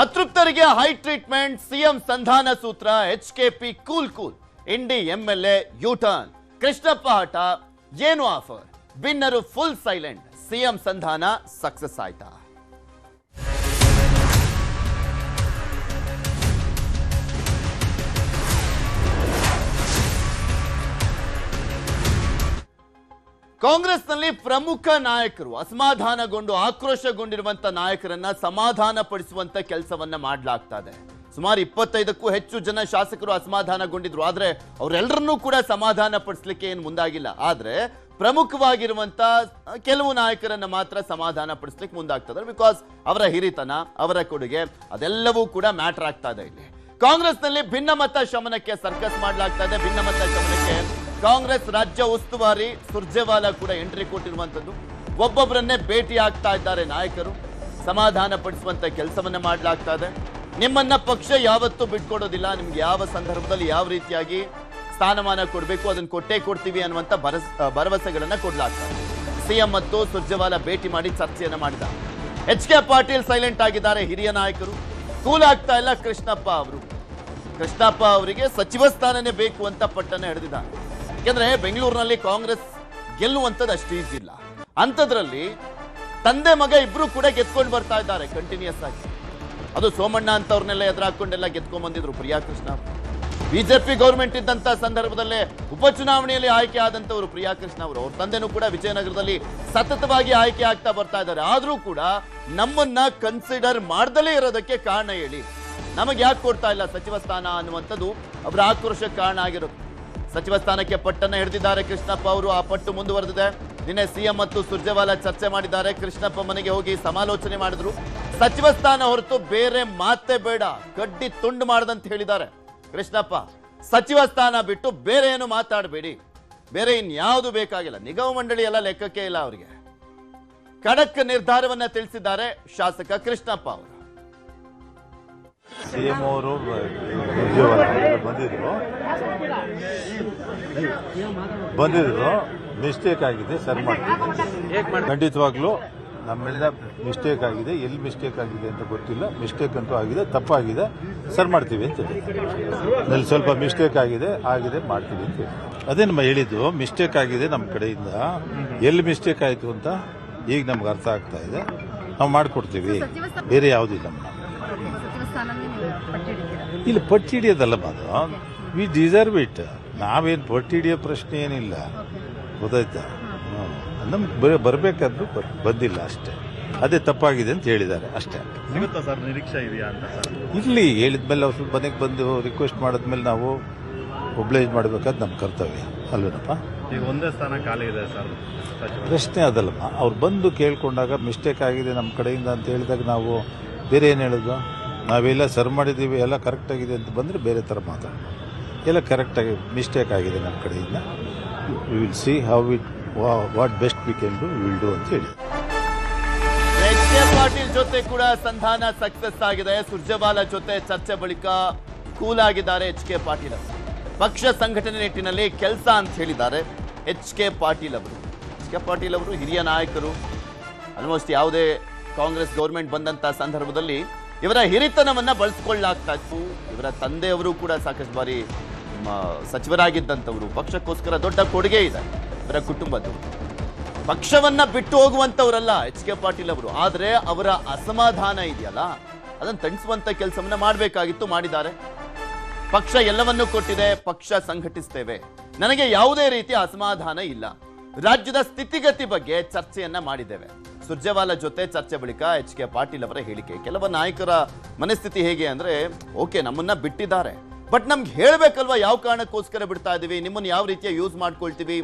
ಅತೃಪ್ತರಿಗೆ high treatment, CM ಸಂಧಾನ ಸೂತ್ರ, ಎಚ್ಕೆಪಿ cool cool, ಇಂಡಿ MLA U-turn, Krishnappa ಹಠ, ಏನು ಆಫರ್, ಬಿನ್ನರು ಫುಲ್ ಸೈಲೆಂಟ್, ಸಿಎಂ ಸಂಧಾನ ಸಕ್ಸಸ್ ಆಯ್ತಾ? ಕಾಂಗ್ರೆಸ್ನಲ್ಲಿ ಪ್ರಮುಖ ನಾಯಕರು ಅಸಮಾಧಾನಗೊಂಡು ಆಕ್ರೋಶಗೊಂಡಿರುವಂತ ನಾಯಕರನ್ನ ಸಮಾಧಾನ ಪಡಿಸುವಂತ ಕೆಲಸವನ್ನ ಮಾಡಲಾಗ್ತಾ ಇದೆ. ಸುಮಾರು 25ಕ್ಕೂ ಹೆಚ್ಚು ಜನ ಶಾಸಕರು ಅಸಮಾಧಾನಗೊಂಡಿದ್ರು. ಆದ್ರೆ ಅವರೆಲ್ಲರನ್ನೂ ಕೂಡ ಸಮಾಧಾನ ಪಡಿಸಲಿಕ್ಕೆ ಏನು ಮುಂದಾಗಿಲ್ಲ. ಆದ್ರೆ ಪ್ರಮುಖವಾಗಿರುವಂತ ಕೆಲವು ನಾಯಕರನ್ನ ಮಾತ್ರ ಸಮಾಧಾನ ಪಡಿಸ್ಲಿಕ್ಕೆ ಮುಂದಾಗ್ತದೆ. ಬಿಕಾಸ್ ಅವರ ಹಿರಿತನ, ಅವರ ಕೊಡುಗೆ ಅದೆಲ್ಲವೂ ಕೂಡ ಮ್ಯಾಟರ್ ಆಗ್ತಾ ಇದೆ. ಇಲ್ಲಿ ಕಾಂಗ್ರೆಸ್ನಲ್ಲಿ ಭಿನ್ನಮತ ಶಮನಕ್ಕೆ ಸರ್ಕಸ್ ಮಾಡಲಾಗ್ತಾ ಇದೆ. ಭಿನ್ನಮತ ಶಮನಕ್ಕೆ ಕಾಂಗ್ರೆಸ್ ರಾಜ್ಯ ಉಸ್ತುವಾರಿ ಸುರ್ಜೇವಾಲಾ ಕೂಡ ಎಂಟ್ರಿ ಕೊಟ್ಟಿರುವಂತದ್ದು. ಒಬ್ಬೊಬ್ಬರನ್ನೇ ಭೇಟಿ ಆಗ್ತಾ ಇದ್ದಾರೆ ನಾಯಕರು, ಸಮಾಧಾನ ಪಡಿಸುವಂತ ಕೆಲಸವನ್ನ ಮಾಡಲಾಗ್ತಾ ಇದೆ. ನಿಮ್ಮನ್ನ ಪಕ್ಷ ಯಾವತ್ತೂ ಬಿಟ್ಕೊಡೋದಿಲ್ಲ, ನಿಮ್ಗೆ ಯಾವ ಸಂದರ್ಭದಲ್ಲಿ ಯಾವ ರೀತಿಯಾಗಿ ಸ್ಥಾನಮಾನ ಕೊಡಬೇಕು ಅದನ್ನ ಕೊಟ್ಟೇ ಕೊಡ್ತೀವಿ ಅನ್ನುವಂತ ಭರವಸೆಗಳನ್ನ ಕೊಡ್ಲಾಗ್ತಾ ಇದೆ. ಸಿಎಂ ಮತ್ತು ಸುರ್ಜೇವಾಲಾ ಭೇಟಿ ಮಾಡಿ ಚರ್ಚೆಯನ್ನ ಮಾಡಿದ್ದಾರೆ. ಎಚ್.ಕೆ. ಪಾಟೀಲ್ ಸೈಲೆಂಟ್ ಆಗಿದ್ದಾರೆ. ಹಿರಿಯ ನಾಯಕರು ಕೂಲ್ ಆಗ್ತಾ ಇಲ್ಲ. ಕೃಷ್ಣಪ್ಪ ಅವರಿಗೆ ಸಚಿವ ಸ್ಥಾನನೇ ಬೇಕು ಅಂತ ಪಟ್ಟನ್ನ ಹಿಡಿದಿದ್ದಾರೆ. ಯಾಕಂದ್ರೆ ಬೆಂಗಳೂರಿನಲ್ಲಿ ಕಾಂಗ್ರೆಸ್ ಗೆಲ್ಲುವಂಥದ್ದು ಅಷ್ಟು ಈಜಿ ಇಲ್ಲ. ಅಂಥದ್ರಲ್ಲಿ ತಂದೆ ಮಗ ಇಬ್ರು ಕೂಡ ಗೆದ್ಕೊಂಡು ಬರ್ತಾ ಇದ್ದಾರೆ ಕಂಟಿನ್ಯೂಸ್ ಆಗಿ. ಅದು ಸೋಮಣ್ಣ ಅಂತವ್ರನ್ನೆಲ್ಲ ಎದುರಾಕೊಂಡೆಲ್ಲ ಗೆದ್ಕೊಂಡ್ ಬಂದಿದ್ರು ಪ್ರಿಯಾ ಕೃಷ್ಣ. ಬಿಜೆಪಿ ಗೌರ್ಮೆಂಟ್ ಇದ್ದಂತ ಸಂದರ್ಭದಲ್ಲೇ ಉಪಚುನಾವಣೆಯಲ್ಲಿ ಆಯ್ಕೆ ಆದಂತವರು ಪ್ರಿಯಾ ಕೃಷ್ಣ ಅವರು. ಅವ್ರ ತಂದೆನೂ ಕೂಡ ವಿಜಯನಗರದಲ್ಲಿ ಸತತವಾಗಿ ಆಯ್ಕೆ ಆಗ್ತಾ ಬರ್ತಾ ಇದ್ದಾರೆ. ಆದ್ರೂ ಕೂಡ ನಮ್ಮನ್ನ ಕನ್ಸಿಡರ್ ಮಾಡ್ದಲೇ ಇರೋದಕ್ಕೆ ಕಾರಣ ಹೇಳಿ, ನಮಗೆ ಯಾಕೆ ಕೊಡ್ತಾ ಇಲ್ಲ ಸಚಿವ ಸ್ಥಾನ ಅನ್ನುವಂಥದ್ದು ಅವರ ಆಕ್ರೋಶಕ್ಕೆ ಕಾರಣ ಆಗಿರೋದು. ಸಚಿವ ಸ್ಥಾನಕ್ಕೆ ಪಟ್ಟನ್ನ ಹಿಡಿದಿದ್ದಾರೆ ಕೃಷ್ಣಪ್ಪ ಅವರು. ಆ ಪಟ್ಟು ಮುಂದುವರೆದಿದೆ. ನಿನ್ನೆ ಸಿಎಂ ಮತ್ತು ಸುರ್ಜೇವಾಲಾ ಚರ್ಚೆ ಮಾಡಿದ್ದಾರೆ. ಕೃಷ್ಣಪ್ಪ ಮನೆಗೆ ಹೋಗಿ ಸಮಾಲೋಚನೆ ಮಾಡಿದ್ರು. ಸಚಿವ ಸ್ಥಾನ ಹೊರತು ಬೇರೆ ಮಾತೇ ಬೇಡ, ಗಡ್ಡಿ ತುಂಡು ಮಾಡದಂತ ಹೇಳಿದ್ದಾರೆ ಕೃಷ್ಣಪ್ಪ. ಸಚಿವ ಸ್ಥಾನ ಬಿಟ್ಟು ಬೇರೆ ಏನು ಮಾತಾಡಬೇಡಿ, ಬೇರೆ ಇನ್ಯಾವುದು ಬೇಕಾಗಿಲ್ಲ. ನಿಗಮ ಮಂಡಳಿ ಎಲ್ಲ ಲೆಕ್ಕಕ್ಕೆ ಇಲ್ಲ ಅವರಿಗೆ. ಖಡಕ್ ನಿರ್ಧಾರವನ್ನ ತಿಳಿಸಿದ್ದಾರೆ ಶಾಸಕ ಕೃಷ್ಣಪ್ಪ ಅವರು. ಸಿಎಂ ಅವರು ಬಂದಿದ್ರು ಮಿಸ್ಟೇಕ್ ಆಗಿದೆ, ಸರಿ ಮಾಡ್ತೀವಿ. ಖಂಡಿತವಾಗ್ಲೂ ನಮ್ಮೆಲ್ಲ ಮಿಸ್ಟೇಕ್ ಆಗಿದೆ. ಎಲ್ಲಿ ಮಿಸ್ಟೇಕ್ ಆಗಿದೆ ಅಂತ ಗೊತ್ತಿಲ್ಲ. ಮಿಸ್ಟೇಕ್ ಅಂತೂ ಆಗಿದೆ, ತಪ್ಪಾಗಿದೆ, ಸರಿ ಮಾಡ್ತೀವಿ ಅಂತ ಹೇಳಿ. ನಲ್ಲಿ ಸ್ವಲ್ಪ ಮಿಸ್ಟೇಕ್ ಆಗಿದೆ ಮಾಡ್ತೀವಿ ಅಂತ ಹೇಳಿ. ಅದೇ ನಮ್ಮ ಹೇಳಿದ್ದು, ಮಿಸ್ಟೇಕ್ ಆಗಿದೆ ನಮ್ಮ ಕಡೆಯಿಂದ. ಎಲ್ಲಿ ಮಿಸ್ಟೇಕ್ ಆಯಿತು ಅಂತ ಈಗ ನಮ್ಗೆ ಅರ್ಥ ಆಗ್ತಾ ಇದೆ. ನಾವು ಮಾಡಿಕೊಡ್ತೀವಿ, ಬೇರೆ ಯಾವುದಿಲ್ಲ. ಇಲ್ಲಿ ಪಟ್ಟಿ ಹಿಡಿಯೋದಲ್ಲ ಅದು, ವಿ ಡಿಸರ್ವ್ ಇಟ್. ನಾವೇನು ಪಟ್ಟಿ ಹಿಡಿಯೋ ಪ್ರಶ್ನೆ ಏನಿಲ್ಲ, ಗೊತ್ತಾಯ್ತಾ? ನಮ್ಗೆ ಬರಬೇಕಾದ್ರು ಬಂದಿಲ್ಲ ಅಷ್ಟೇ. ಅದೇ ತಪ್ಪಾಗಿದೆ ಅಂತ ಹೇಳಿದ್ದಾರೆ ಅಷ್ಟೇ. ಸಿಗುತ್ತಾ ಸರ್, ನಿರೀಕ್ಷೆ ಇದೆಯಾ ಅಂತ? ಇಲ್ಲಿ ಹೇಳಿದ್ಮೇಲೆ ಅವ್ರು ಮನೆಗೆ ಬಂದು ರಿಕ್ವೆಸ್ಟ್ ಮಾಡಿದ್ಮೇಲೆ ನಾವು ಒಬ್ಲೈಜ್ ಮಾಡಬೇಕಾದ್ ನಮ್ಮ ಕರ್ತವ್ಯ ಅಲ್ವೇನಪ್ಪ. ಈಗ ಒಂದೇ ಸ್ಥಾನ ಖಾಲಿ ಇದೆ ಸರ್. ಪ್ರಶ್ನೆ ಅದಲ್ಲಮ್ಮ. ಅವ್ರು ಬಂದು ಕೇಳ್ಕೊಂಡಾಗ ಮಿಸ್ಟೇಕ್ ಆಗಿದೆ ನಮ್ಮ ಕಡೆಯಿಂದ ಅಂತ ಹೇಳಿದಾಗ ನಾವು ಬೇರೆ ಏನು ಹೇಳೋದು? ನಾವೆಲ್ಲ ಸರ್ ಮಾಡಿದ್ದೀವಿ, ಎಲ್ಲ ಕರೆಕ್ಟಾಗಿದೆ ಅಂತ ಬಂದರೆ ಬೇರೆ ಥರ ಮಾತಾಡೋದು. ಎಲ್ಲ ಕರೆಕ್ಟಾಗಿ ಮಿಸ್ಟೇಕ್ ಆಗಿದೆ ನಮ್ಮ ಕಡೆಯಿಂದ. We will see how it what best we can do, will do ಅಂತ ಹೇಳಿ. ಎಚ್.ಕೆ. ಪಾಟೀಲ್ ಜೊತೆ ಕೂಡ ಸಂಧಾನ ಸಕ್ಸಸ್ ಆಗಿದೆ. ಸುರ್ಜೇವಾಲಾ ಜೊತೆ ಚರ್ಚೆ ಬಳಿಕ ಕೂಲ್ ಆಗಿದ್ದಾರೆ ಎಚ್.ಕೆ. ಪಾಟೀಲ್ ಅವರು. ಪಕ್ಷ ಸಂಘಟನೆ ನಿಟ್ಟಿನಲ್ಲಿ ಕೆಲಸ ಅಂತ ಹೇಳಿದ್ದಾರೆ ಎಚ್.ಕೆ. ಪಾಟೀಲ್ ಅವರು. ಎಚ್.ಕೆ. ಪಾಟೀಲ್ ಅವರು ಹಿರಿಯ ನಾಯಕರು. ಆಲ್ಮೋಸ್ಟ್ ಯಾವುದೇ ಕಾಂಗ್ರೆಸ್ ಗೌರ್ಮೆಂಟ್ ಬಂದಂತ ಸಂದರ್ಭದಲ್ಲಿ ಇವರ ಹಿರಿತನವನ್ನ ಬಳಸ್ಕೊಳ್ಳಲಾಗ್ತಾ ಇತ್ತು. ಇವರ ತಂದೆಯವರು ಕೂಡ ಸಾಕಷ್ಟು ಬಾರಿ ಸಚಿವರಾಗಿದ್ದಂಥವರು. ಪಕ್ಷಕ್ಕೋಸ್ಕರ ದೊಡ್ಡ ಕೊಡುಗೆ ಇದೆ ಇವರ ಕುಟುಂಬದವರು. ಪಕ್ಷವನ್ನ ಬಿಟ್ಟು ಹೋಗುವಂತವರಲ್ಲ ಎಚ್.ಕೆ. ಪಾಟೀಲ್ ಅವರು. ಆದ್ರೆ ಅವರ ಅಸಮಾಧಾನ ಇದೆಯಲ್ಲ, ಅದನ್ನು ತಣಿಸುವಂತ ಕೆಲಸವನ್ನ ಮಾಡಬೇಕಾಗಿತ್ತು, ಮಾಡಿದ್ದಾರೆ. ಪಕ್ಷ ಎಲ್ಲವನ್ನೂ ಕೊಟ್ಟಿದೆ, ಪಕ್ಷ ಸಂಘಟಿಸ್ತೇವೆ, ನನಗೆ ಯಾವುದೇ ರೀತಿಯ ಅಸಮಾಧಾನ ಇಲ್ಲ, ರಾಜ್ಯದ ಸ್ಥಿತಿಗತಿ ಬಗ್ಗೆ ಚರ್ಚೆಯನ್ನ ಮಾಡಿದ್ದೇವೆ. ಸುರ್ಜೇವಾಲಾ ಜೊತೆ ಚರ್ಚೆ ಬಳಿಕ ಎಚ್.ಕೆ. ಪಾಟೀಲ್ ಅವರ ಹೇಳಿಕೆ. ಕೆಲವು ನಾಯಕರ ಮನಸ್ಥಿತಿ ಹೇಗೆ ಅಂದ್ರೆ, ಓಕೆ ನಮ್ಮನ್ನ ಬಿಟ್ಟಿದ್ದಾರೆ, ಬಟ್ ನಮ್ಗೆ ಹೇಳ್ಬೇಕಲ್ವಾ ಯಾವ ಕಾರಣಕ್ಕೋಸ್ಕರ ಬಿಡ್ತಾ ಇದೀವಿ, ನಿಮ್ಮನ್ನ ಯಾವ ರೀತಿಯ ಯೂಸ್ ಮಾಡ್ಕೊಳ್ತೀವಿ,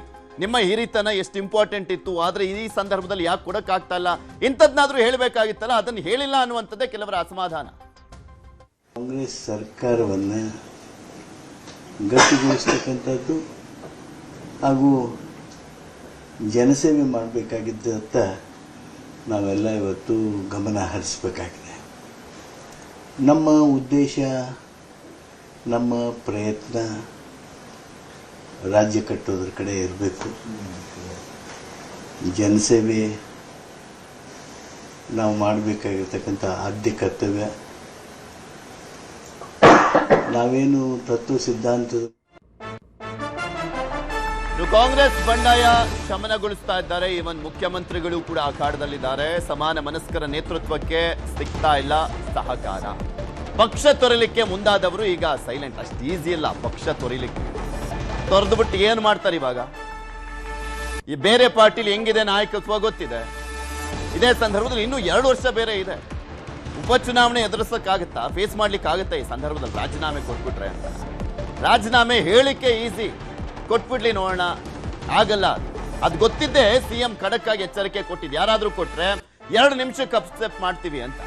ನಿಮ್ಮ ಹಿರಿತನ ಎಷ್ಟು ಇಂಪಾರ್ಟೆಂಟ್ ಇತ್ತು, ಆದ್ರೆ ಈ ಸಂದರ್ಭದಲ್ಲಿ ಯಾಕೆ ಕೊಡಕ್ಕಾಗ್ತಾ ಇಲ್ಲ, ಇಂಥದ್ನಾದ್ರೂ ಹೇಳಬೇಕಾಗಿತ್ತಲ್ಲ, ಅದನ್ನು ಹೇಳಿಲ್ಲ ಅನ್ನುವಂಥದ್ದೇ ಕೆಲವರ ಅಸಮಾಧಾನ. ಕಾಂಗ್ರೆಸ್ ಸರ್ಕಾರವನ್ನು ಗಟ್ಟಿಗೊಳಿಸ್ತಕ್ಕಂಥದ್ದು ಹಾಗೂ ಜನಸೇವೆ ಮಾಡಬೇಕಾಗಿದ್ದತ್ತ ನಾವೆಲ್ಲ ಇವತ್ತು ಗಮನ ಹರಿಸಬೇಕಾಗಿದೆ. ನಮ್ಮ ಉದ್ದೇಶ, ನಮ್ಮ ಪ್ರಯತ್ನ ರಾಜ್ಯ ಕಟ್ಟೋದ್ರ ಕಡೆ ಇರಬೇಕು. ಜನಸೇವೆ ನಾವು ಮಾಡಬೇಕಾಗಿರ್ತಕ್ಕಂಥ ಆದ್ಯ ಕರ್ತವ್ಯ. ನಾವೇನು ತತ್ವ ಸಿದ್ಧಾಂತದ ಕಾಂಗ್ರೆಸ್ ಬಂಡಾಯ ಶಮನಗೊಳಿಸ್ತಾ ಇದ್ದಾರೆ. ಈವನ್ ಮುಖ್ಯಮಂತ್ರಿಗಳು ಕೂಡ ಅಖಾಡದಲ್ಲಿದ್ದಾರೆ. ಸಮಾನ ಮನಸ್ಕರ ನೇತೃತ್ವಕ್ಕೆ ಸಿಗ್ತಾ ಇಲ್ಲ ಸಹಕಾರ. ಪಕ್ಷ ತೊರೆಯಲಿಕ್ಕೆ ಮುಂದಾದವರು ಈಗ ಸೈಲೆಂಟ್. ಅಷ್ಟು ಈಸಿ ಇಲ್ಲ ಪಕ್ಷ ತೊರೆಯಲಿಕ್ಕೆ. ತೊರೆದು ಬಿಟ್ಟು ಏನ್ ಮಾಡ್ತಾರೆ ಇವಾಗ? ಈ ಬೇರೆ ಪಾರ್ಟಿಲಿ ಹೆಂಗಿದೆ ನಾಯಕತ್ವ ಗೊತ್ತಿದೆ. ಇದೇ ಸಂದರ್ಭದಲ್ಲಿ ಇನ್ನೂ 2 ವರ್ಷ ಬೇರೆ ಇದೆ. ಉಪಚುನಾವಣೆ ಎದುರಿಸಕ್ಕಾಗತ್ತಾ? ಫೇಸ್ ಮಾಡ್ಲಿಕ್ಕೆ ಆಗುತ್ತಾ ಈ ಸಂದರ್ಭದಲ್ಲಿ ರಾಜೀನಾಮೆ ಕೊಟ್ಬಿಟ್ರೆ ಅಂತ? ರಾಜೀನಾಮೆ ಹೇಳಿಕೆ ಈಸಿ, ಕೊಟ್ಬಿಡ್ಲಿ ನೋಡೋಣ, ಆಗಲ್ಲ. ಅದು ಗೊತ್ತಿದ್ದೇ ಸಿಎಂ ಖಡಕ್ ಆಗಿ ಎಚ್ಚರಿಕೆ ಕೊಟ್ಟಿದ್ದು. ಯಾರಾದ್ರೂ ಕೊಟ್ರೆ 2 ನಿಮಿಷಕ್ಕೆ ಅಕ್ಸೆಪ್ಟ್ ಮಾಡ್ತೀವಿ ಅಂತ.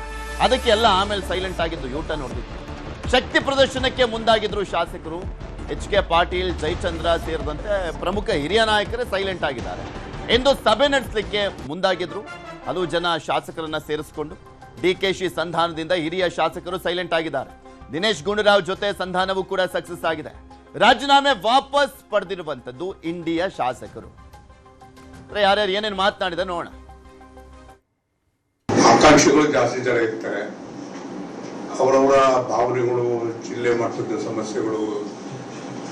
ಅದಕ್ಕೆ ಎಲ್ಲ ಆಮೇಲೆ ಸೈಲೆಂಟ್ ಆಗಿದ್ದು, ಯೂಟರ್ನ್ ಹೊಡೆದಿತ್ತು. ಶಕ್ತಿ ಪ್ರದರ್ಶನಕ್ಕೆ ಮುಂದಾಗಿದ್ರು ಶಾಸಕರು. ಎಚ್ ಕೆ ಪಾಟೀಲ್, ಜಯಚಂದ್ರ ಸೇರಿದಂತೆ ಪ್ರಮುಖ ಹಿರಿಯ ನಾಯಕರೇ ಸೈಲೆಂಟ್ ಆಗಿದ್ದಾರೆ. ಎಂದು ಸಭೆ ನಡೆಸಲಿಕ್ಕೆ ಮುಂದಾಗಿದ್ರು. ಹಲವು ಜನ ಶಾಸಕರನ್ನ ಸೇರಿಸಿಕೊಂಡು ಡಿಕೆಶಿ ಸಂಧಾನದಿಂದ ಹಿರಿಯ ಶಾಸಕರು ಸೈಲೆಂಟ್ ಆಗಿದ್ದಾರೆ. ದಿನೇಶ್ ಗುಂಡೂರಾವ್ ಜೊತೆ ಸಂಧಾನವೂ ಕೂಡ ಸಕ್ಸಸ್ ಆಗಿದೆ. ರಾಜೀನಾಮೆ ವಾಪಸ್ ಪಡೆದಿರುವಂತದ್ದು ಇಂಡಿಯಾ ಶಾಸಕರು. ಯಾರ್ಯಾರು ಏನೇನು ಮಾತನಾಡಿದ ನೋಡೋಣ. ಆಕಾಂಕ್ಷಿಗಳು ಜಾಸ್ತಿ ಜನ ಇರ್ತಾರೆ. ಅವರವರ ಭಾವನೆಗಳು, ಜಿಲ್ಲೆ ಮಟ್ಟದ ಸಮಸ್ಯೆಗಳು,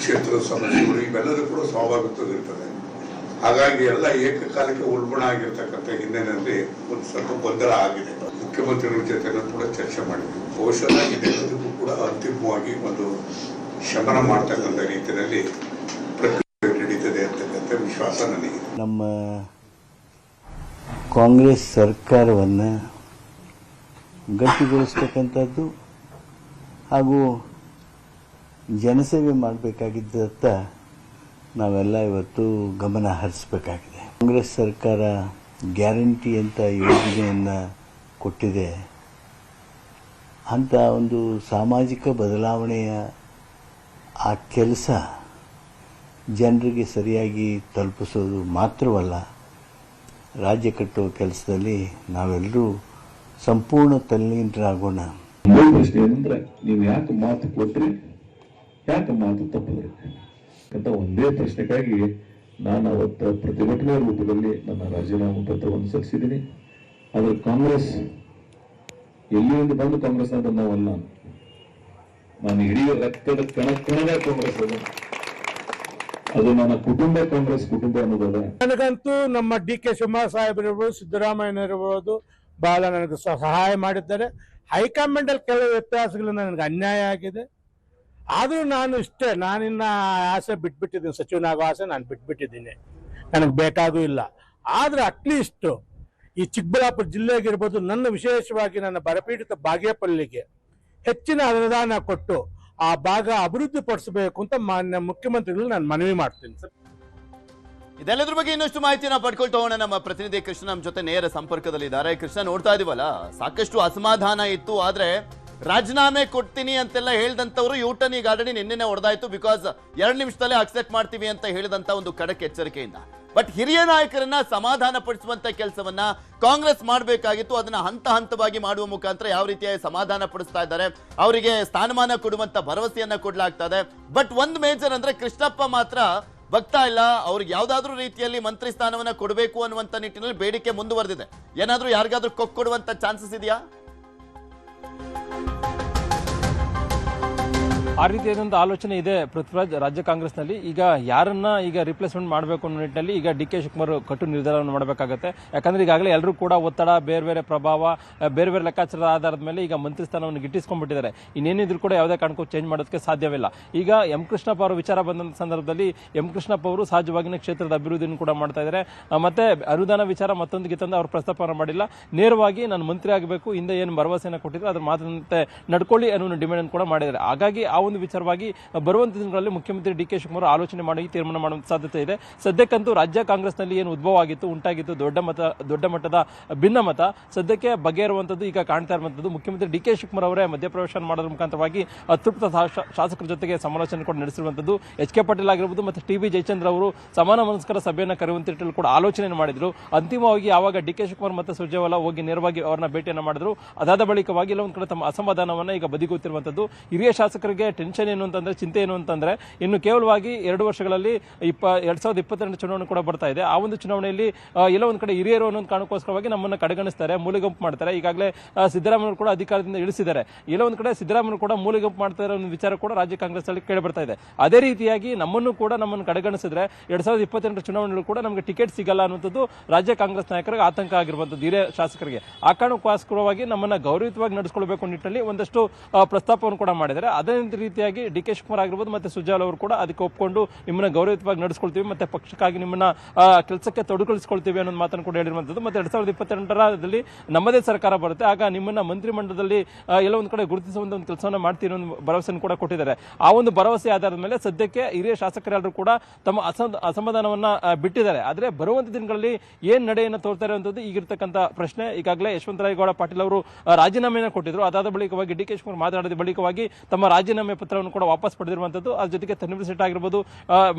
ಕ್ಷೇತ್ರದ ಸಮಸ್ಯೆಗಳು, ಇವೆಲ್ಲದೂ ಕೂಡ ಸ್ವಾಭಾವಿಕವಾಗಿರ್ತದೆ. ಹಾಗಾಗಿ ಎಲ್ಲ ಏಕಕಾಲಕ್ಕೆ ಉಲ್ಬಣ ಆಗಿರ್ತಕ್ಕಂಥ ಹಿನ್ನೆಲೆಯಲ್ಲಿ ಒಂದು ಸ್ವಲ್ಪ ಗೊಂದಲ ಆಗಿದೆ. ಮುಖ್ಯಮಂತ್ರಿಗಳ ಜೊತೆ ಕೂಡ ಚರ್ಚೆ ಮಾಡಿದ್ವಿ. ಬಹುಶಃ ಇದೆಲ್ಲದಕ್ಕೂ ಕೂಡ ಅಂತಿಮವಾಗಿ ಒಂದು ಶಮನ ಮಾಡ್ತಕ್ಕಂಥ ರೀತಿಯಲ್ಲಿ ಪ್ರಕ್ರಿಯೆ ನಡೀತದೆ ಅಂತಕ್ಕಂಥ ವಿಶ್ವಾಸ ನನಗೆ. ನಮ್ಮ ಕಾಂಗ್ರೆಸ್ ಸರ್ಕಾರವನ್ನು ಗಟ್ಟಿಗೊಳಿಸ್ತಕ್ಕಂಥದ್ದು ಹಾಗೂ ಜನಸೇವೆ ಮಾಡಬೇಕಾಗಿದ್ದತ್ತ ನಾವೆಲ್ಲ ಇವತ್ತು ಗಮನ ಹರಿಸಬೇಕಾಗಿದೆ. ಕಾಂಗ್ರೆಸ್ ಸರ್ಕಾರ ಗ್ಯಾರಂಟಿ ಅಂತ ಯೋಜನೆಯನ್ನು ಕೊಟ್ಟಿದೆ. ಅಂಥ ಒಂದು ಸಾಮಾಜಿಕ ಬದಲಾವಣೆಯ ಆ ಕೆಲಸ ಜನರಿಗೆ ಸರಿಯಾಗಿ ತಲುಪಿಸೋದು ಮಾತ್ರವಲ್ಲ, ರಾಜ್ಯ ಕಟ್ಟುವ ಕೆಲಸದಲ್ಲಿ ನಾವೆಲ್ಲರೂ ಸಂಪೂರ್ಣ ತಲ್ಲೀನರಾಗೋಣ. ಪ್ರಶ್ನೆ ಏನಂದ್ರೆ, ನೀವು ಯಾಕೆ ಮಾತು ಕೊಟ್ರಿ, ಯಾಕೆ ಮಾತು ತಪ್ಪಿದ್ರಿ ಅಂತ ಒಂದೇ ಪ್ರಶ್ನೆಗಾಗಿ ನಾನು ಅವತ್ತು ಪ್ರತಿಭಟನೆ ರೂಪದಲ್ಲಿ ನನ್ನ ರಾಜೀನಾಮೆ ಪತ್ರವನ್ನು ಸಲ್ಲಿಸಿದ್ದೀನಿ. ಆದರೆ ಕಾಂಗ್ರೆಸ್ ಎಲ್ಲಿಂದ ಬಂದು ಕಾಂಗ್ರೆಸ್ ಅಂತ ನಾವಲ್ಲ. ನಾನು ಇಡೀ ರಕ್ತದ ಕಣದ ಕಾಂಗ್ರೆಸ್ ಅದು ನನ್ನ ಕುಟುಂಬ ಕಾಂಗ್ರೆಸ್ ಕುಟುಂಬ ಅನ್ನೋದದ. ನನಗಂತೂ ನಮ್ಮ ಡಿ ಕೆ ಶಿವಕುಮಾರ್ ಸಾಹೇಬರಿರ್ಬೋದು, ಸಿದ್ದರಾಮಯ್ಯನವರಿರ್ಬೋದು ಬಹಳ ನನಗೆ ಸಹಾಯ ಮಾಡಿದ್ದಾರೆ. ಹೈಕಮಾಂಡ್ ಅಲ್ಲಿ ಕೆಲವು ವ್ಯತ್ಯಾಸಗಳಿಂದ ನನಗೆ ಅನ್ಯಾಯ ಆಗಿದೆ. ಆದರೂ ನಾನಿನ್ನ ಆಸೆ ಬಿಟ್ಬಿಟ್ಟಿದ್ದೀನಿ. ಸಚಿವನಾಗೋ ಆಸೆ ನಾನು ಬಿಟ್ಬಿಟ್ಟಿದ್ದೀನಿ. ನನಗೆ ಬೇಕಾಗೂ ಇಲ್ಲ. ಆದರೆ ಅಟ್ಲೀಸ್ಟ್ ಈ ಚಿಕ್ಕಬಳ್ಳಾಪುರ ಜಿಲ್ಲೆಗಿರ್ಬೋದು, ನನ್ನ ವಿಶೇಷವಾಗಿ ನನ್ನ ಬರಪೀಡಿತ ಬಾಗೇಪಲ್ಲಿಗೆ ಹೆಚ್ಚಿನ ಅನುದಾನ ಕೊಟ್ಟು ಆ ಭಾಗ ಅಭಿವೃದ್ಧಿ ಪಡಿಸಬೇಕು ಅಂತ ಮಾನ್ಯ ಮುಖ್ಯಮಂತ್ರಿಗಳು ನಾನು ಮನವಿ ಮಾಡ್ತೀನಿ ಸರ್. ಇದೆಲ್ಲದ್ರ ಬಗ್ಗೆ ಇನ್ನಷ್ಟು ಮಾಹಿತಿನ ಪಡ್ಕೊಳ್ತಾ ಹೋಗೋಣ. ನಮ್ಮ ಪ್ರತಿನಿಧಿ ಕೃಷ್ಣ ನಮ್ಮ ಜೊತೆ ನೇರ ಸಂಪರ್ಕದಲ್ಲಿದ್ದಾರೆ. ಕೃಷ್ಣ, ನೋಡ್ತಾ ಇದೀವಲ್ಲ, ಸಾಕಷ್ಟು ಅಸಮಾಧಾನ ಇತ್ತು. ಆದ್ರೆ ರಾಜೀನಾಮೆ ಕೊಡ್ತೀನಿ ಅಂತೆಲ್ಲ ಹೇಳಿದಂತವ್ರು ಯೂಟರ್ನ್ ಈಗ ಆಲ್ರೆಡಿ ನಿನ್ನೆ ಹೊಡೆದಾಯ್ತು. ಬಿಕಾಸ್ 2 ನಿಮಿಷದಲ್ಲೇ ಅಕ್ಸೆಪ್ಟ್ ಮಾಡ್ತೀವಿ ಅಂತ ಹೇಳಿದಂತ ಒಂದು ಖಡಕ್ ಎಚ್ಚರಿಕೆಯಿಂದ. ಬಟ್ ಹಿರಿಯ ನಾಯಕರನ್ನ ಸಮಾಧಾನ ಪಡಿಸುವಂತ ಕೆಲಸವನ್ನ ಕಾಂಗ್ರೆಸ್ ಮಾಡಬೇಕಾಗಿತ್ತು. ಅದನ್ನ ಹಂತ ಹಂತವಾಗಿ ಮಾಡುವ ಮುಖಾಂತರ ಯಾವ ರೀತಿಯಾಗಿ ಸಮಾಧಾನ ಪಡಿಸ್ತಾ ಇದ್ದಾರೆ, ಅವರಿಗೆ ಸ್ಥಾನಮಾನ ಕೊಡುವಂತ ಭರವಸೆಯನ್ನ ಕೊಡ್ಲಾಗ್ತಾ ಇದೆ. ಬಟ್ ಒಂದು ಮೇಜರ್ ಅಂದ್ರೆ ಕೃಷ್ಣಪ್ಪ ಮಾತ್ರ ಬಗ್ತಾ ಇಲ್ಲ. ಅವ್ರಿಗೆ ಯಾವ್ದಾದ್ರೂ ರೀತಿಯಲ್ಲಿ ಮಂತ್ರಿ ಸ್ಥಾನವನ್ನ ಕೊಡಬೇಕು ಅನ್ನುವಂತ ನಿಟ್ಟಿನಲ್ಲಿ ಬೇಡಿಕೆ ಮುಂದುವರೆದಿದೆ. ಏನಾದ್ರೂ ಯಾರಿಗಾದ್ರೂ ಕೊಡುವಂತ ಚಾನ್ಸಸ್ ಇದೆಯಾ? ಆ ರೀತಿಯಾದಂಥ ಆಲೋಚನೆ ಇದೆ ಪೃಥ್ವಿರಾಜ್ ರಾಜ್ಯ ಕಾಂಗ್ರೆಸ್ನಲ್ಲಿ. ಈಗ ಯಾರನ್ನ ಈಗ ರಿಪ್ಲೇಸ್ಮೆಂಟ್ ಮಾಡಬೇಕು ಅನ್ನೋ ನಿಟ್ಟಿನಲ್ಲಿ ಈಗ ಡಿ ಕೆ ಶಿವಕುಮಾರ್ ಕಟ್ಟು ನಿರ್ಧಾರವನ್ನು ಮಾಡಬೇಕಾಗುತ್ತೆ. ಯಾಕಂದ್ರೆ ಈಗಾಗಲೇ ಎಲ್ಲರೂ ಕೂಡ ಒತ್ತಡ, ಬೇರೆ ಬೇರೆ ಪ್ರಭಾವ, ಬೇರೆ ಬೇರೆ ಲೆಕ್ಕಾಚಾರದ ಆಧಾರದ ಮೇಲೆ ಈಗ ಮಂತ್ರಿ ಸ್ಥಾನವನ್ನು ಗಿಟ್ಟಿಸ್ಕೊಂಡ್ಬಿಟ್ಟಿದ್ದಾರೆ. ಇನ್ನೇನಿದ್ರು ಕೂಡ ಯಾವುದೇ ಕಾರಣಕ್ಕೂ ಚೇಂಜ್ ಮಾಡೋದಕ್ಕೆ ಸಾಧ್ಯವಿಲ್ಲ. ಈಗ ಎಂ ಕೃಷ್ಣಪ್ಪ ಅವರ ವಿಚಾರ ಬಂದಂಥ ಸಂದರ್ಭದಲ್ಲಿ ಎಂ ಕೃಷ್ಣಪ್ಪ ಅವರು ಸಹಜವಾಗಿನ ಕ್ಷೇತ್ರದ ಅಭಿವೃದ್ಧಿಯನ್ನು ಕೂಡ ಮಾಡ್ತಾ ಇದ್ದಾರೆ. ಮತ್ತೆ ಅನುದಾನ ವಿಚಾರ ಮತ್ತೊಂದಿಗೆ ತಂದು ಅವರು ಪ್ರಸ್ತಾಪನ ಮಾಡಿಲ್ಲ. ನೇರವಾಗಿ ನಾನು ಮಂತ್ರಿ ಆಗಬೇಕು, ಹಿಂದೆ ಏನು ಭರವಸೆಯನ್ನು ಕೊಟ್ಟಿದ್ರು ಅದ್ರ ಮಾತಂತೆ ನಡ್ಕೊಳ್ಳಿ ಅನ್ನೋ ಡಿಮ್ಯಾಂಡ್ ಕೂಡ ಮಾಡಿದ್ದಾರೆ. ಹಾಗಾಗಿ ಆ ಒಂದು ವಿಚಾರವಾಗಿ ಬರುವಂತ ದಿನಗಳಲ್ಲಿ ಮುಖ್ಯಮಂತ್ರಿ ಡಿ ಕೆ ಶಿವಕುಮಾರ್ ಆಲೋಚನೆ ಮಾಡಿ ತೀರ್ಮಾನ ಮಾಡುವ ಸಾಧ್ಯತೆ ಇದೆ. ಸದ್ಯಕ್ಕಂತೂ ರಾಜ್ಯ ಕಾಂಗ್ರೆಸ್ನಲ್ಲಿ ಏನು ಉದ್ಭವ ಆಗಿತ್ತು, ಉಂಟಾಗಿತ್ತು ದೊಡ್ಡ ಮಟ್ಟದ ಭಿನ್ನಮತ ಸದ್ಯಕ್ಕೆ ಬಗೆಹರುವಂತದ್ದು ಈಗ ಕಾಣ್ತಾ ಇರುವಂತದ್ದು. ಮುಖ್ಯಮಂತ್ರಿ ಡಿ ಕೆ ಶಿವಕುಮಾರ್ ಅವರೇ ಮಧ್ಯಪ್ರವೇಶ ಮಾಡೋದ್ರ ಮುಖಾಂತರವಾಗಿ ಅತೃಪ್ತ ಶಾಸಕರ ಜೊತೆಗೆ ಸಮಾಲೋಚನೆ ಕೂಡ ನಡೆಸಿರುವಂತದ್ದು. ಎಚ್ ಕೆ ಪಾಟೀಲ್ ಆಗಿರಬಹುದು ಮತ್ತು ಟಿ ಬಿ ಜಯಚಂದ್ರ ಅವರು ಸಮಾನ ಮನಸ್ಕರ ಸಭೆಯನ್ನು ಕರೆಯುವಂತ ನಿಟ್ಟಿನಲ್ಲಿ ಕೂಡ ಆಲೋಚನೆ ಮಾಡಿದ್ರು. ಅಂತಿಮವಾಗಿ ಯಾವಾಗ ಡಿ ಕೆ ಶಿವಕುಮಾರ್ ಮತ್ತು ಸುರ್ಜೇವಾಲಾ ಹೋಗಿ ನೇರವಾಗಿ ಅವರನ್ನ ಭೇಟಿಯನ್ನು ಮಾಡಿದ್ರು, ಅದಾದ ಬಳಿಕವಾಗಿ ಇಲ್ಲ ಒಂದು ಕಡೆ ತಮ್ಮ ಅಸಮಾಧಾನವನ್ನ ಈಗ ಬದಿಗೊತ್ತಿರುವಂತದ್ದು. ಹಿರಿಯ ಶಾಸಕರಿಗೆ ಟೆನ್ಷನ್ ಏನು ಅಂತಂದ್ರೆ, ಚಿಂತೆ ಏನು ಅಂತಂದ್ರೆ, ಇನ್ನು ಕೇವಲವಾಗಿ 2 ವರ್ಷಗಳಲ್ಲಿ 2022 ಚುನಾವಣೆ ಕೂಡ ಬರ್ತಾ ಇದೆ. ಆ ಒಂದು ಚುನಾವಣೆಯಲ್ಲಿ ಎಲ್ಲೋ ಒಂದ್ ಕಡೆ ಹಿರಿಯರು ಅನ್ನೋ ಕಾರಣಕ್ಕೋಸ್ಕರವಾಗಿ ನಮ್ಮನ್ನ ಕಡೆಗಣಿಸ್ತಾರೆ, ಮೂಲೆಗುಂಪು ಮಾಡ್ತಾರೆ. ಈಗಾಗಲೇ ಸಿದ್ದರಾಮಯ್ಯ ಕೂಡ ಅಧಿಕಾರದಿಂದ ಇಳಿಸಿದ್ದಾರೆ. ಎಲ್ಲೋ ಒಂದ್ ಕಡೆ ಸಿದ್ದರಾಮಯ್ಯ ಕೂಡ ಮೂಲೆಗುಂಪು ಮಾಡ್ತಾ ಇರೋ ಒಂದು ವಿಚಾರ ಕೂಡ ರಾಜ್ಯ ಕಾಂಗ್ರೆಸ್ ಅಲ್ಲಿ ಕೇಳಿ ಬರ್ತಾ ಇದೆ. ಅದೇ ರೀತಿಯಾಗಿ ನಮ್ಮನ್ನು ಕಡೆಗಣಿಸಿದ್ರೆ 2028 ಚುನಾವಣೆಗಳು ಕೂಡ ನಮಗೆ ಟಿಕೆಟ್ ಸಿಗಲ್ಲ ಅನ್ನುವಂಥದ್ದು ರಾಜ್ಯ ಕಾಂಗ್ರೆಸ್ ನಾಯಕರಿಗೆ ಆತಂಕ ಆಗಿರುವಂತದ್ದು, ಹಿರಿಯ ಶಾಸಕರಿಗೆ. ಆ ಕಾರಣಕ್ಕೋಸ್ಕರವಾಗಿ ನಮ್ಮನ್ನ ಗೌರವಯುತವಾಗಿ ನಡೆಸಿಕೊಳ್ಳಬೇಕು ನಿಟ್ಟಿನಲ್ಲಿ ಒಂದಷ್ಟು ಪ್ರಸ್ತಾಪವನ್ನು ಕೂಡ ಮಾಡಿದ್ದಾರೆ. ಅದೇ ರೀತಿಯಾಗಿ ಡಿ.ಕೆ. ಶಿವಕುಮಾರ್ ಆಗಿರ್ಬೋದು ಮತ್ತೆ ಸುಜಾಲ್ ಅವರು ಕೂಡ ಅದಕ್ಕೆ ಒಪ್ಪಿಕೊಂಡು ನಿಮ್ಮನ್ನ ಗೌರವಯುತವಾಗಿ ನಡೆಸ್ಕೊಳ್ತೀವಿ ಮತ್ತೆ ಪಕ್ಷಕ್ಕಾಗಿ ನಿಮ್ಮನ್ನ ಕೆಲಸಕ್ಕೆ ತೊಡಗಿಸ್ಕೊಳ್ತೀವಿ ಅನ್ನೋ ಮಾತನ್ನು ಕೂಡ ಹೇಳಿರುವಂತದ್ದು. ಮತ್ತೆ 2028ರಲ್ಲಿ ನಮ್ಮದೇ ಸರ್ಕಾರ ಬರುತ್ತೆ, ಆಗ ನಿಮ್ಮನ್ನ ಮಂತ್ರಿಮಂಡಲದಲ್ಲಿ ಎಲ್ಲ ಒಂದ್ ಕಡೆ ಗುರುತಿಸುವಂತ ಒಂದು ಕೆಲಸವನ್ನ ಮಾಡ್ತೀವಿ ಅನ್ನೋ ಭರವಸೆಯನ್ನು ಕೂಡ ಕೊಟ್ಟಿದ್ದಾರೆ. ಆ ಒಂದು ಭರವಸೆ ಆಧಾರದ ಮೇಲೆ ಸದ್ಯಕ್ಕೆ ಹಿರಿಯ ಶಾಸಕರೆಲ್ಲರೂ ಕೂಡ ತಮ್ಮ ಅಸಮಾಧಾನವನ್ನ ಬಿಟ್ಟಿದ್ದಾರೆ. ಆದ್ರೆ ಬರುವಂತ ದಿನಗಳಲ್ಲಿ ಏನ್ ನಡೆಯನ್ನು ತೋರ್ತಾರೆ ಅನ್ನೋದು ಈಗಿರ್ತಕ್ಕಂಥ ಪ್ರಶ್ನೆ. ಈಗಾಗಲೇ ಯಶವಂತರಾಯಗೌಡ ಪಾಟೀಲ್ ಅವರು ರಾಜೀನಾಮೆಯನ್ನು ಕೊಟ್ಟಿದ್ರು. ಅದಾದ ಬಳಿಕವಾಗಿ ಡಿ.ಕೆ. ಶಿವಕುಮಾರ್ ಮಾತನಾಡಿದ ಬಳಿಕವಾಗಿ ತಮ್ಮ ರಾಜೀನಾಮೆ ಪತ್ರವನ್ನು ಕೂಡ ವಾಪಸ್ ಪಡೆದಿರುವಂತದ್ದು. ಅದ್ರ ಜೊತೆಗೆ ತನ್ವೀರ್ ಸೇಠ್ ಆಗಿರ್ಬೋದು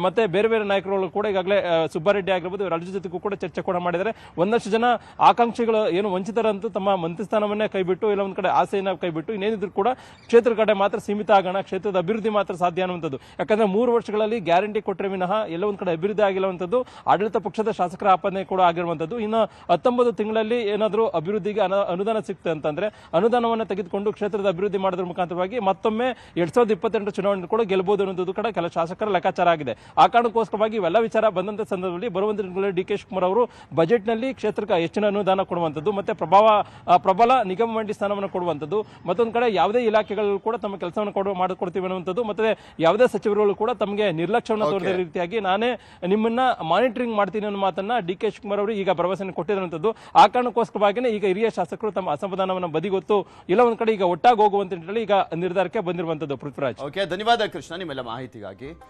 ಮತ್ತೆ ಬೇರೆ ಬೇರೆ ನಾಯಕರುಗಳು ಕೂಡ ಈಗಾಗಲೇ ಸುಬ್ಬಾರೆಡ್ಡಿ ಆಗಿರ್ಬೋದು ರಾಜ್ಯ ಜೊತೆಗೂ ಕೂಡ ಚರ್ಚೆ ಕೂಡ ಮಾಡಿದ್ದಾರೆ. ಒಂದಷ್ಟು ಜನ ಆಕಾಂಕ್ಷಿಗಳು ಏನು ವಂಚಿತರಂತೂ ತಮ್ಮ ಮಂತ್ರಿ ಸ್ಥಾನವನ್ನೇ ಕೈಬಿಟ್ಟು ಇಲ್ಲ ಒಂದ್ ಕಡೆ ಆಸೆಯನ್ನ ಕೈಬಿಟ್ಟು ಇನ್ನೇನಿದ್ರು ಕೂಡ ಕ್ಷೇತ್ರ ಕಡೆ ಮಾತ್ರ ಸೀಮಿತ ಆಗೋಣ, ಕ್ಷೇತ್ರದ ಅಭಿವೃದ್ಧಿ ಮಾತ್ರ ಸಾಧ್ಯ ಅನ್ನುವಂಥದ್ದು. ಯಾಕಂದ್ರೆ 3 ವರ್ಷಗಳಲ್ಲಿ ಗ್ಯಾರಂಟಿ ಕೊಟ್ಟರೆ ವಿನಃ ಎಲ್ಲ ಒಂದ್ ಕಡೆ ಅಭಿವೃದ್ಧಿ ಆಗಿರುವಂತದ್ದು ಆಡಳಿತ ಪಕ್ಷದ ಶಾಸಕರ ಆಪಾದನೆ ಕೂಡ ಆಗಿರುವಂತದ್ದು. ಇನ್ನು 19 ತಿಂಗಳಲ್ಲಿ ಏನಾದರೂ ಅಭಿವೃದ್ಧಿಗೆ ಅನುದಾನ ಸಿಕ್ತು ಅಂತಂದ್ರೆ ಅನುದಾನವನ್ನು ತೆಗೆದುಕೊಂಡು ಕ್ಷೇತ್ರದ ಅಭಿವೃದ್ಧಿ ಮಾಡೋದ್ರ ಮುಖಾಂತರವಾಗಿ ಮತ್ತೊಮ್ಮೆ 2028 ಚುನಾವಣೆ ಕೂಡ ಗೆಲ್ಲಬಹುದು ಅನ್ನೋದು ಕೂಡ ಕೆಲ ಶಾಸಕರ ಲೆಕ್ಕಾಚಾರ ಆಗಿದೆ. ಆ ಕಾರಣಕ್ಕೋಸ್ಕರವಾಗಿ ಇವೆಲ್ಲ ವಿಚಾರ ಬಂದಂತ ಸಂದರ್ಭದಲ್ಲಿ ಬರುವಂತ ದಿನಗಳಲ್ಲಿ ಡಿ.ಕೆ. ಶಿವಕುಮಾರ್ ಅವರು ಬಜೆಟ್ನಲ್ಲಿ ಕ್ಷೇತ್ರಕ್ಕೆ ಹೆಚ್ಚಿನ ಅನುದಾನ ಕೊಡುವಂಥದ್ದು ಮತ್ತೆ ಪ್ರಬಲ ನಿಗಮ ಮಂಡಳಿ ಸ್ಥಾನವನ್ನು ಕೊಡುವಂಥದ್ದು, ಮತ್ತೊಂದು ಕಡೆ ಯಾವುದೇ ಇಲಾಖೆಗಳು ಕೂಡ ತಮ್ಮ ಕೆಲಸವನ್ನು ಮಾಡಿಕೊಡ್ತೀವಿ ಅನ್ನುವಂಥದ್ದು, ಮತ್ತೆ ಯಾವುದೇ ಸಚಿವರುಗಳು ಕೂಡ ತಮಗೆ ನಿರ್ಲಕ್ಷ್ಯವನ್ನು ತೋರಿದ ರೀತಿಯಾಗಿ ನಾನೇ ನಿಮ್ಮನ್ನ ಮಾನಿಟರಿಂಗ್ ಮಾಡ್ತೀನಿ ಅನ್ನೋ ಮಾತನ್ನ ಡಿ.ಕೆ. ಶಿವಕುಮಾರ್ ಅವರು ಈಗ ಭರವಸೆಯನ್ನು ಕೊಟ್ಟಿರುವಂತದ್ದು. ಆ ಕಾರಣಕ್ಕೋಸ್ಕರವಾಗಿಯೇ ಈಗ ಹಿರಿಯ ಶಾಸಕರು ತಮ್ಮ ಅಸಮಾಧಾನವನ್ನು ಬದಿಗೊತ್ತು ಇಲ್ಲ ಒಂದ್ ಕಡೆ ಈಗ ಒಟ್ಟಾಗಿ ಹೋಗುವಂತ ನಿಟ್ಟಿನಲ್ಲಿ ಈಗ ನಿರ್ಧಾರಕ್ಕೆ ಬಂದಿರುವಂತದ್ದು. ಪೃಥ್ವಿರಾಜ್. ಓಕೆ, ಧನ್ಯವಾದ ಕೃಷ್ಣ ನಿಮ್ಮೆಲ್ಲ ಮಾಹಿತಿಗಾಗಿ.